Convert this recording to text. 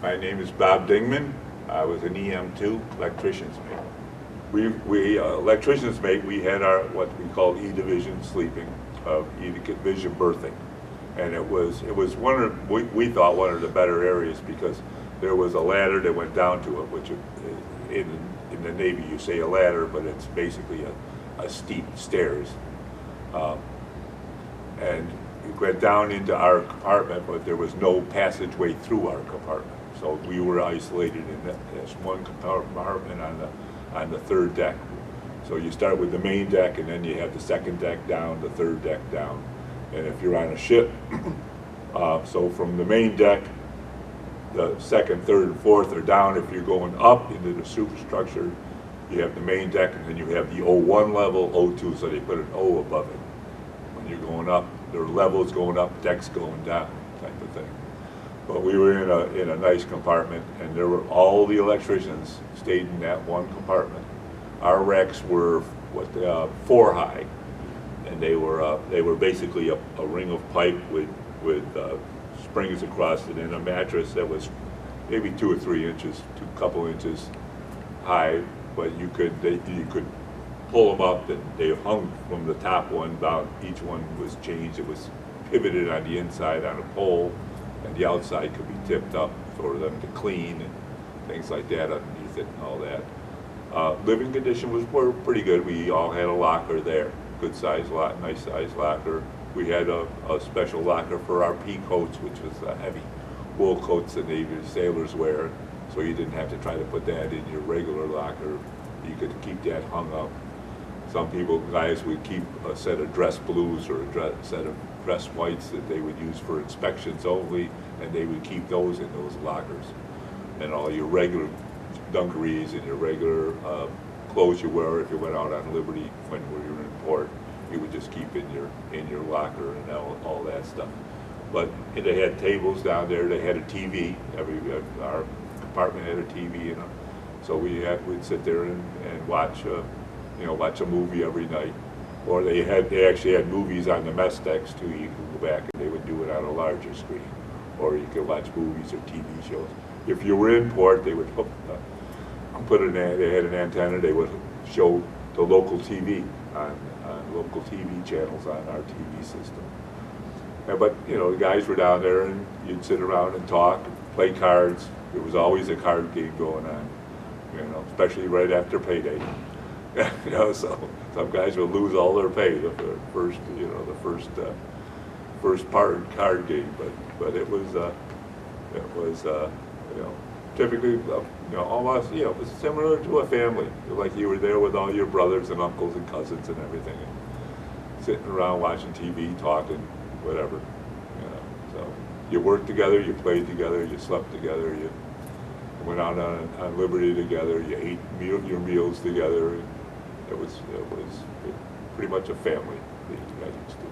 My name is Bob Dingman. I was an EM2 electrician's mate. We electrician's mate, we had our what we called E division sleeping, E division berthing, and it was one of we thought one of the better areas because there was a ladder that went down to it, which in the Navy you say a ladder, but it's basically a steep stairs, and it went down into our compartment, but there was no passageway through our compartment. So we were isolated in this one compartment on the third deck. So you start with the main deck, and then you have the second deck down, the third deck down. And if you're on a ship, so from the main deck, the second, third, and fourth are down. If you're going up into the superstructure, you have the main deck, and then you have the O1 level, O2, so they put an O above it. When you're going up, there are levels going up, decks going down, type of thing. But we were in a nice compartment, and there were all the electricians stayed in that one compartment. Our racks were 4 high, and they were basically a ring of pipe with springs across it, and a mattress that was maybe 2 or 3 inches, a couple inches high. But you could pull them up, and they hung from the top one down. Each one was changed. It was pivoted on the inside on a pole, and the outside could be tipped up for them to clean and things like that underneath it and all that. Living condition were pretty good. We all had a locker there, good size lot, nice size locker. We had a special locker for our pea coats, which was the heavy wool coats that Navy sailors wear. So you didn't have to try to put that in your regular locker. You could keep that hung up. Some guys would keep a set of dress blues or a set of dress whites that they would use for inspections only, and they would keep those in those lockers. And all your regular dungarees and your regular clothes you wear if you went out on liberty when you were in port, you would just keep in your locker and all that stuff. But they had tables down there. They had a TV. Our compartment had a TV, so we'd sit there and watch a movie every night. Or they actually had movies on the mess decks too. You could go back and they would do it on a larger screen. Or you could watch movies or TV shows. If you were in port, they would they had an antenna. They would show the local TV on local TV channels on our TV system. But the guys were down there, and you'd sit around and talk, and play cards. There was always a card game going on, especially right after payday. So some guys would lose all their pay the first card game, but it was typically almost it was similar to a family, like you were there with all your brothers and uncles and cousins and everything, and sitting around watching TV, talking, whatever. So you worked together, you played together, you slept together, you went out on liberty together, you ate your meals together. It was pretty much a family that you guys used to.